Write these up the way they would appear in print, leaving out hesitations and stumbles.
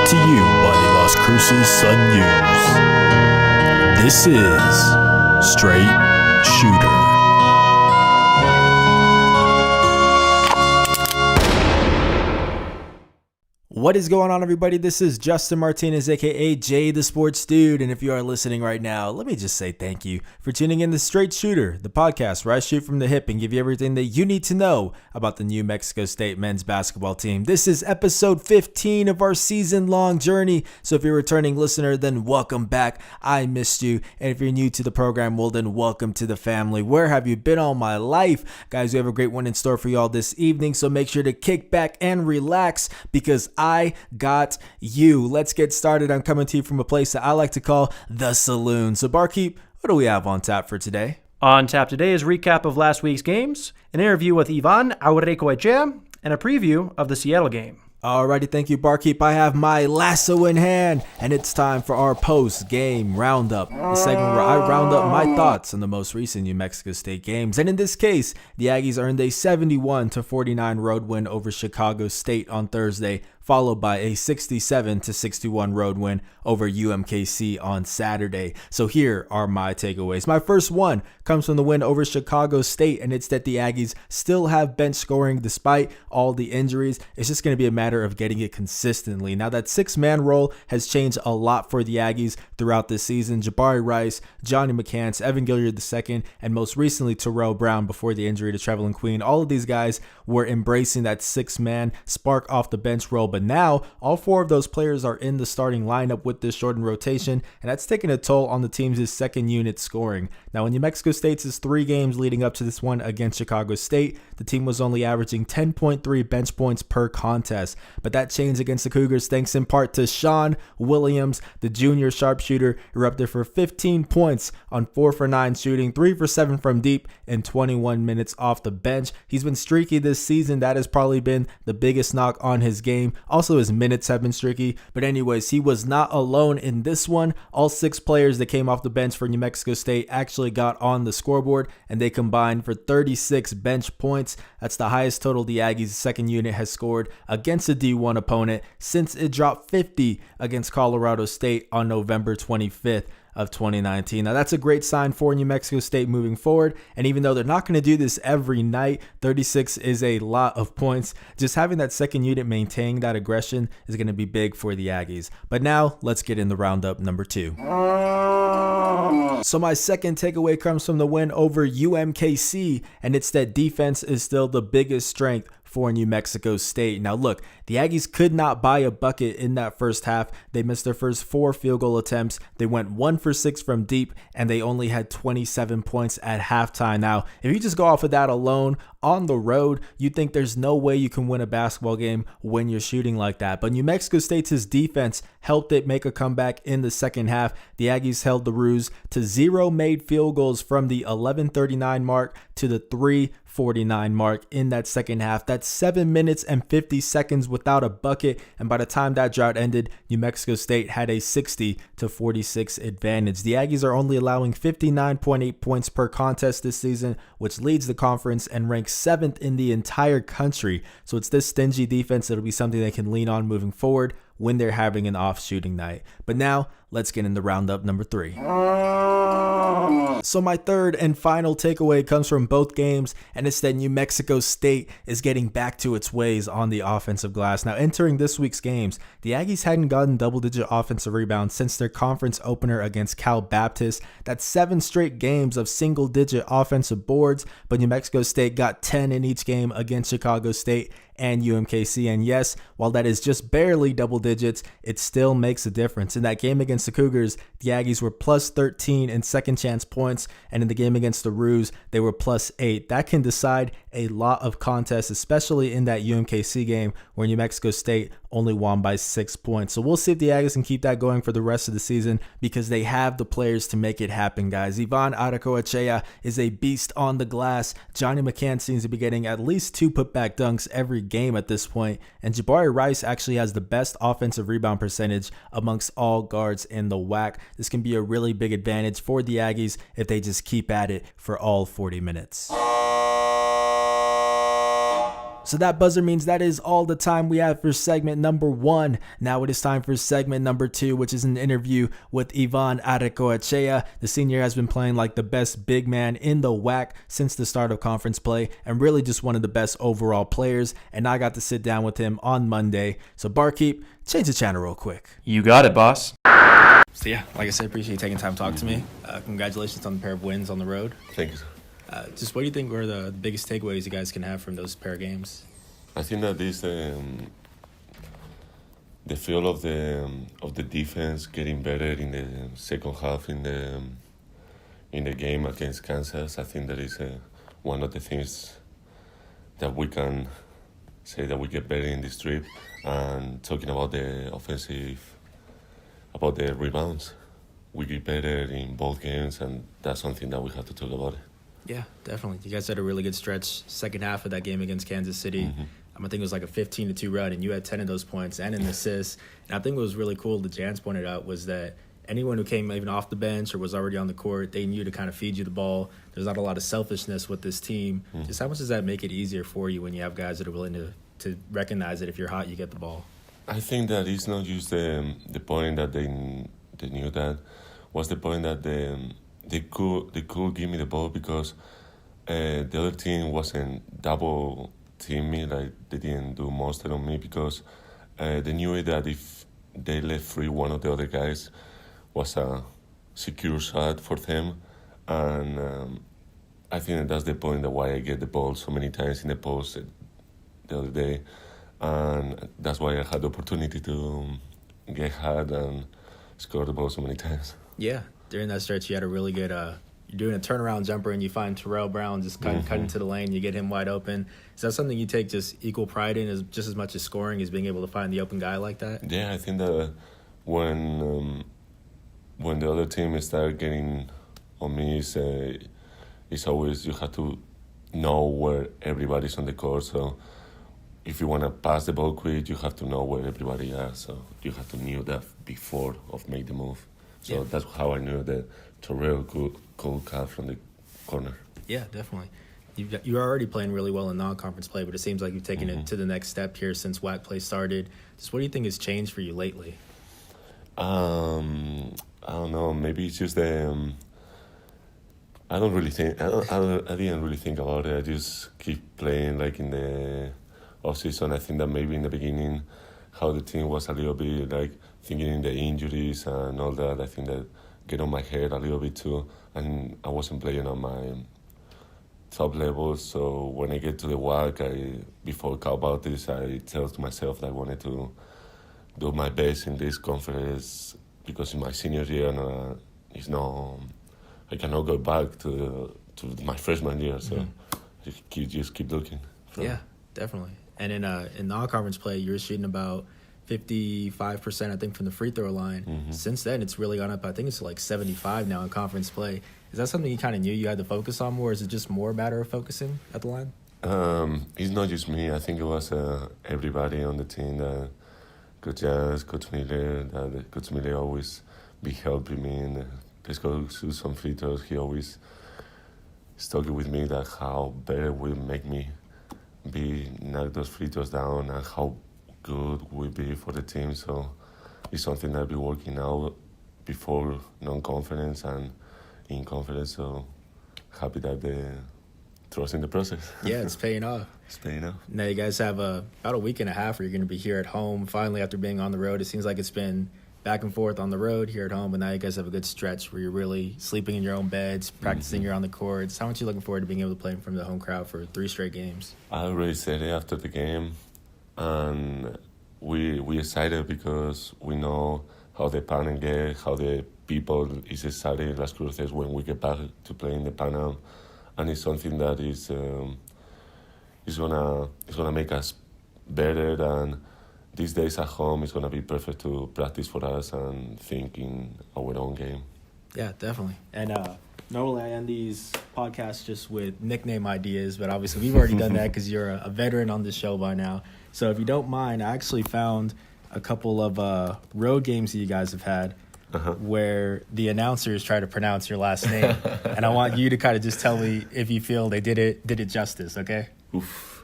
to you by the Las Cruces Sun News. This is Straight Shooter. What is going on, everybody? This is Justin Martinez, aka Jay the Sports Dude, and if you are listening right now, let me just say thank you for tuning in to Straight Shooter, the podcast where I shoot from the hip and give you everything that you need to know about the New Mexico State men's basketball team. This is episode 15 of our season-long journey, so if you're a returning listener, then welcome back. I missed you, and if you're new to the program, well then welcome to the family. Where have you been all my life? Guys, we have a great one in store for you all this evening, so make sure to kick back and relax because I got you. Let's get started. I'm coming to you from a place that I like to call the Saloon. So Barkeep, what do we have on tap for today? On tap today is a recap of last week's games, an interview with Ivan Aurrecoechea, and a preview of the Seattle game. Alrighty, thank you, Barkeep. I have my lasso in hand, and it's time for our post-game roundup, the segment where I round up my thoughts on the most recent New Mexico State games. And in this case, the Aggies earned a 71-49 road win over Chicago State on Thursday, followed by a 67-61 road win over UMKC on Saturday. So here are my takeaways. My first one comes from the win over Chicago State, and it's that the Aggies still have bench scoring despite all the injuries. It's just going to be a matter of getting it consistently. Now, that six-man role has changed a lot for the Aggies throughout this season. Jabari Rice, Johnny McCants, Evan Gilliard II, and most recently Terrell Brown before the injury to Trevelyan Queen. All of these guys were embracing that six-man spark off the bench role, but now all four of those players are in the starting lineup with this shortened rotation, and that's taking a toll on the team's second unit scoring. Now, in New Mexico State's 3 games leading up to this one against Chicago State, the team was only averaging 10.3 bench points per contest, but that changed against the Cougars thanks in part to Sean Williams, the junior sharpshooter, erupted for 15 points on 4 for 9 shooting, 3 for 7 from deep, and 21 minutes off the bench. He's been streaky this season. That has probably been the biggest knock on his game. Also, his minutes have been streaky, but anyways, he was not alone in this one. All 6 players that came off the bench for New Mexico State actually got on the scoreboard, and they combined for 36 bench points. That's the highest total the Aggies' second unit has scored against a D1 opponent since it dropped 50 against Colorado State on November 25th. Of 2019. Now, that's a great sign for New Mexico State moving forward, and even though they're not going to do this every night, 36 is a lot of points. Just having that second unit maintaining that aggression is going to be big for the Aggies. But now, let's get in the roundup number 2. So my second takeaway comes from the win over UMKC, and it's that defense is still the biggest strength for New Mexico State. Now look, the Aggies could not buy a bucket in that first half. They missed their first 4 field goal attempts. They went 1 for 6 from deep, and they only had 27 points at halftime. Now, if you just go off of that alone on the road, you think there's no way you can win a basketball game when you're shooting like that. But New Mexico State's defense helped it make a comeback in the second half. The Aggies held the Roos to 0 made field goals from the 11:39 mark to the 3:49 mark in that second half. That's 7 minutes and 50 seconds without a bucket, and by the time that drought ended, New Mexico State had a 60-46 advantage. The Aggies are only allowing 59.8 points per contest this season, which leads the conference and ranks 7th in the entire country. So it's this stingy defense that'll be something they can lean on moving forward when they're having an off shooting night. But now, let's get into roundup number 3. So my third and final takeaway comes from both games, and it's that New Mexico State is getting back to its ways on the offensive glass. Now, entering this week's games, the Aggies hadn't gotten double-digit offensive rebounds since their conference opener against Cal Baptist. That's 7 straight games of single-digit offensive boards, but New Mexico State got 10 in each game against Chicago State and UMKC. And yes, while that is just barely double digits, it still makes a difference. In that game against the Cougars, the Aggies were plus 13 in second chance points, and in the game against the Roos, they were plus 8. That can decide a lot of contests, especially in that UMKC game where New Mexico State only won by 6 points. So we'll see if the Aggies can keep that going for the rest of the season because they have the players to make it happen, guys. Ivan Aurrecoechea is a beast on the glass. Johnny McCants seems to be getting at least 2 putback dunks every game at this point, and Jabari Rice actually has the best offensive rebound percentage amongst all guards in the WAC. This can be a really big advantage for the Aggies if they just keep at it for all 40 minutes. So that buzzer means that is all the time we have for segment number 1. Now it is time for segment number 2, which is an interview with Ivan Aurrecoechea. The senior has been playing like the best big man in the WAC since the start of conference play, and really just one of the best overall players. And I got to sit down with him on Monday. So Barkeep, change the channel real quick. You got it, boss. So yeah, like I said, appreciate you taking time to talk to me. Congratulations on the pair of wins on the road. Thank you. Just what do you think were the biggest takeaways you guys can have from those pair of games? I think that this the feel of the defense getting better in the second half in the game against Kansas. I think that is one of the things that we can say that we get better in this trip. And talking about the offensive, about the rebounds, we get better in both games, and that's something that we have to talk about. Yeah, definitely. You guys had a really good stretch second half of that game against Kansas City. Mm-hmm. I think it was like a 15-2 run, and you had 10 of those points and an assist. And I think what was really cool that Jans pointed out was that anyone who came even off the bench or was already on the court, they knew to kind of feed you the ball. There's not a lot of selfishness with this team. Mm-hmm. Just how much does that make it easier for you when you have guys that are willing to recognize that if you're hot, you get the ball? I think that it's not just the point that they knew that. Was the point that they could give me the ball because the other team wasn't double team me, like they didn't do most on me because they knew that if they let free one of the other guys was a secure shot for them, and I think that's the point that why I get the ball so many times in the post the other day, and that's why I had the opportunity to get hot and score the ball so many times. Yeah, during that stretch you had a really good you're doing a turnaround jumper and you find Terrell Brown just cut into the lane, you get him wide open. Is that something you take just equal pride in, just as much as scoring, is being able to find the open guy like that? Yeah, I think that when the other team start getting on me, it's always you have to know where everybody's on the court. So if you want to pass the ball quick, you have to know where everybody is. So you have to know that before of make the move. So that's how I knew that Terrell could cut from the corner. Yeah, definitely. You're already playing really well in non-conference play, but it seems like you've taken it to the next step here since WAC play started. Just what do you think has changed for you lately? I don't know. Maybe it's just the. I didn't really think about it. I just keep playing like in the off-season. I think that maybe in the beginning, how the team was a little bit like thinking in the injuries and all that. I think that get on my head a little bit too, and I wasn't playing on my top level. So when I get to the WAC, before Cal about this, I tell to myself that I wanted to do my best in this conference because in my senior year, I cannot go back to my freshman year. So just keep looking. Yeah, definitely. And in non-conference play, you were shooting about 55%, I think, from the free throw line. Since then, it's really gone up. I think it's like 75 now in conference play. Is that something you kind of knew you had to focus on more? Or is it just more a matter of focusing at the line? It's not just me. I think it was everybody on the team. That Coach Jazz, Coach Miller, that Coach Miller always be helping me. And let's go shoot some free throws. He always stuck with me that how better will make me knock those free throws down and how good will be for the team. So it's something that I'll be working out before non-conference and in conference. So happy that the trust in the process. Yeah, it's paying off. It's paying off. Now you guys have about a week and a half where you're going to be here at home. Finally, after being on the road, it seems like it's been back and forth on the road, here at home, but now you guys have a good stretch where you're really sleeping in your own beds, practicing you're on the courts. How much are you looking forward to being able to play in front of the home crowd for 3 straight games? I already said it after the game, and we excited because we know how the panel get, how the people is excited Las Cruces when we get back to play in the panel, and it's something that is gonna make us better. And these days at home is gonna be perfect to practice for us and think in our own game. Yeah, definitely. And normally I end these podcasts just with nickname ideas, but obviously we've already done that because you're a veteran on this show by now. So if you don't mind, I actually found a couple of road games that you guys have had where the announcers try to pronounce your last name. And I want you to kind of just tell me if you feel they did it justice, okay? Oof.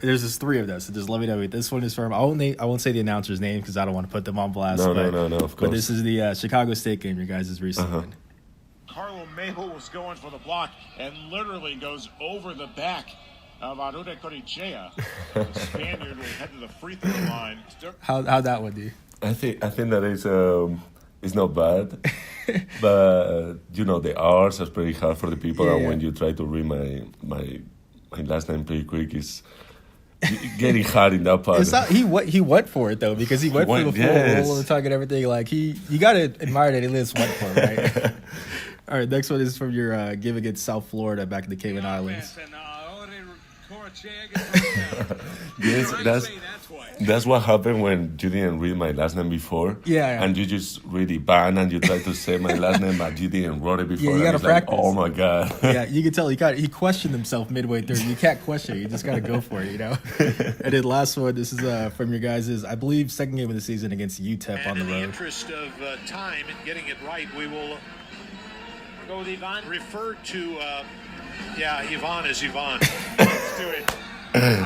There's just 3 of those, so just let me know. This one is from, I won't say the announcer's name because I don't want to put them on blast. No, of course. But this is the Chicago State game, your guys' recent one. Carlo Mejo was going for the block and literally goes over the back of Aurrecoechea. The Spaniard will head to the free throw line. How'd that one do? I think that it's not bad, but the R's are pretty hard for the people, and when you try to read my last name pretty quick, it's getting hard in that part. It's not, he went for it though, because he went for the full roll of the tongue and everything. Like you gotta admire that he at least went for it, right? All right, next one is from your game against South Florida back in the Cayman Islands. Yes, that's what happened when you didn't read my last name before. Yeah. And you just read Ivan and you try to say my last name, but you didn't wrote it before. Yeah, you gotta practice. Like, oh my God. Yeah, you can tell he questioned himself midway through. You can't question it. You just gotta go for it, And then last one, this is from your guys' I believe second game of the season against UTEP on the road. In the interest of time and getting it right, we will go with Ivan. Refer to Ivan as Ivan. Let's do it. It's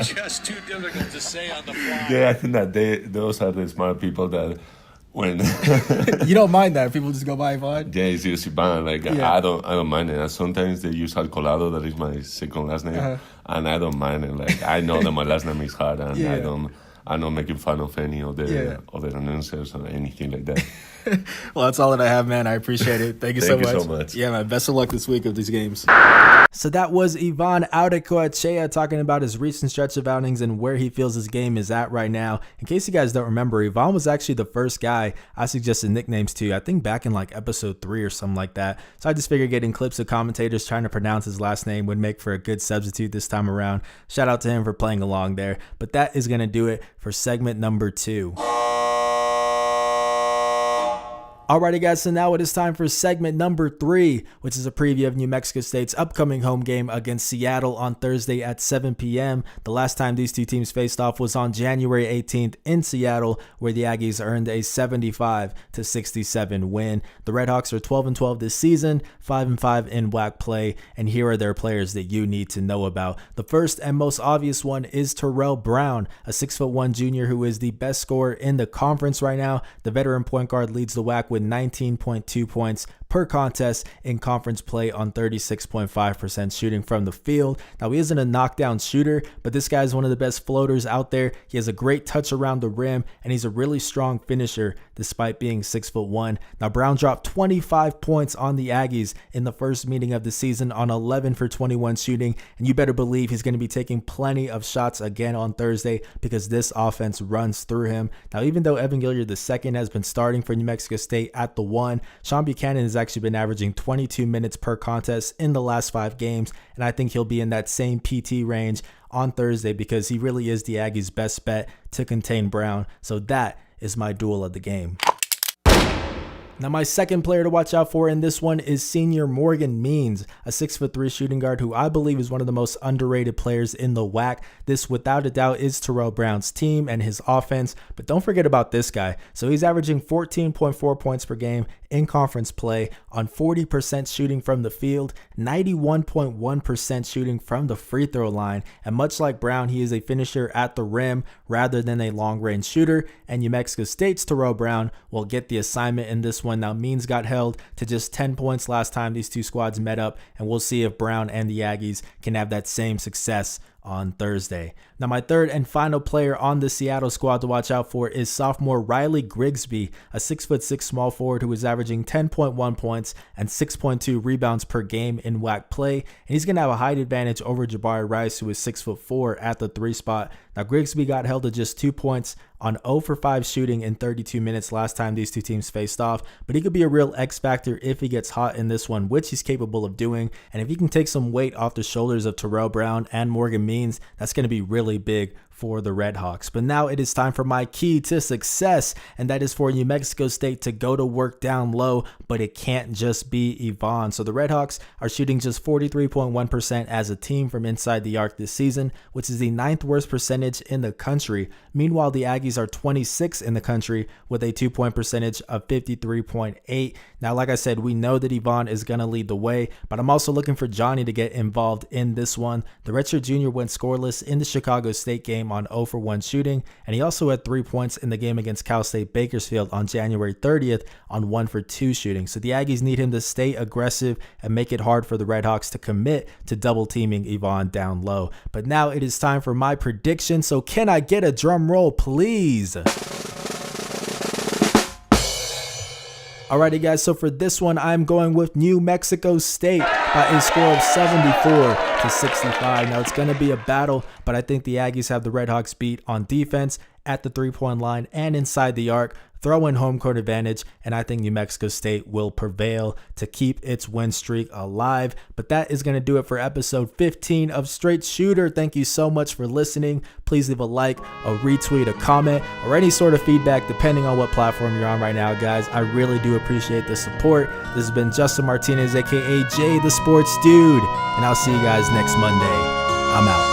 just too difficult to say on the fly. Yeah, I think that those are the smart people that when you don't mind that people just go by Ivan. Yeah, it's just Ivan. Like I don't mind it. And sometimes they use Alcolado, that is my second last name, and I don't mind it. Like I know that my last name is hard, and I'm not making fun of any of the other announcers or anything like that. Well, that's all that I have, man. I appreciate it. Thank you so much. Yeah, man. Best of luck this week of these games. So that was Ivan Aurrecoechea talking about his recent stretch of outings and where he feels his game is at right now. In case you guys don't remember, Ivan was actually the first guy I suggested nicknames to, I think back in like episode 3 or something like that. So I just figured getting clips of commentators trying to pronounce his last name would make for a good substitute this time around. Shout out to him for playing along there. But that is going to do it for segment number 2. Alrighty guys, so now it is time for segment number 3, which is a preview of New Mexico State's upcoming home game against Seattle on Thursday at 7 p.m. The last time these two teams faced off was on January 18th in Seattle, where the Aggies earned a 75-67 win. The Redhawks are 12-12 this season, 5-5 in WAC play, and here are their players that you need to know about. The first and most obvious one is Terrell Brown, a 6'1" junior who is the best scorer in the conference right now. The veteran point guard leads the WAC with 19.2 points per contest in conference play on 36.5% shooting from the field. Now, he isn't a knockdown shooter, but this guy is one of the best floaters out there. He has a great touch around the rim, and he's a really strong finisher despite being 6'1". Now, Brown dropped 25 points on the Aggies in the first meeting of the season on 11 for 21 shooting, and you better believe he's going to be taking plenty of shots again on Thursday because this offense runs through him. Now, even though Evan Gilliard II has been starting for New Mexico State at the 1, Sean Buchanan has actually been averaging 22 minutes per contest in the last 5 games, and I think he'll be in that same PT range on Thursday because he really is the Aggies' best bet to contain Brown. So that is my duel of the game. Now, my second player to watch out for in this one is senior Morgan Means, a 6'3" shooting guard who I believe is one of the most underrated players in the WAC. This, without a doubt, is Terrell Brown's team and his offense, but don't forget about this guy. So he's averaging 14.4 points per game in conference play on 40% shooting from the field, 91.1% shooting from the free throw line, and much like Brown, he is a finisher at the rim rather than a long-range shooter, and New Mexico State's Terrell Brown will get the assignment in this one. Now, Means got held to just 10 points last time these two squads met up, and we'll see if Brown and the Aggies can have that same success on Thursday. Now, my third and final player on the Seattle squad to watch out for is sophomore Riley Grigsby, a 6'6" small forward who is averaging 10.1 points and 6.2 rebounds per game in WAC play, and he's going to have a height advantage over Jabari Rice, who is 6'4" at the 3 spot. Now, Grigsby got held to just 2 points on 0 for 5 shooting in 32 minutes last time these two teams faced off, but he could be a real X factor if he gets hot in this one, which he's capable of doing, and if he can take some weight off the shoulders of Terrell Brown and Morgan means, that's going to be really big for the Redhawks. But now it is time for my key to success, and that is for New Mexico State to go to work down low, but it can't just be Ivan. So the Redhawks are shooting just 43.1% as a team from inside the arc this season, which is the 9th worst percentage in the country. Meanwhile, the Aggies are 26th in the country with a 2-point percentage of 53.8. Now, like I said, we know that Ivan is going to lead the way, but I'm also looking for Johnny to get involved in this one. The redshirt junior went scoreless in the Chicago State game on 0 for 1 shooting, and he also had 3 points in the game against Cal State Bakersfield on January 30th on 1 for 2 shooting. So the Aggies need him to stay aggressive and make it hard for the Redhawks to commit to double teaming Ivan down low. But now it is time for my prediction, so can I get a drum roll, please? Alrighty guys, so for this one, I'm going with New Mexico State by a score of 74-65. Now it's going to be a battle, but I think the Aggies have the Redhawks beat on defense, at the 3-point line, and inside the arc. Throw in home court advantage, and I think New Mexico State will prevail to keep its win streak alive. But that is going to do it for episode 15 of Straight Shooter. Thank you so much for listening. Please leave a like, a retweet, a comment, or any sort of feedback depending on what platform you're on right now, guys. I really do appreciate the support. This has been Justin Martinez, aka Jay the Sports Dude, and I'll see you guys next Monday. I'm out.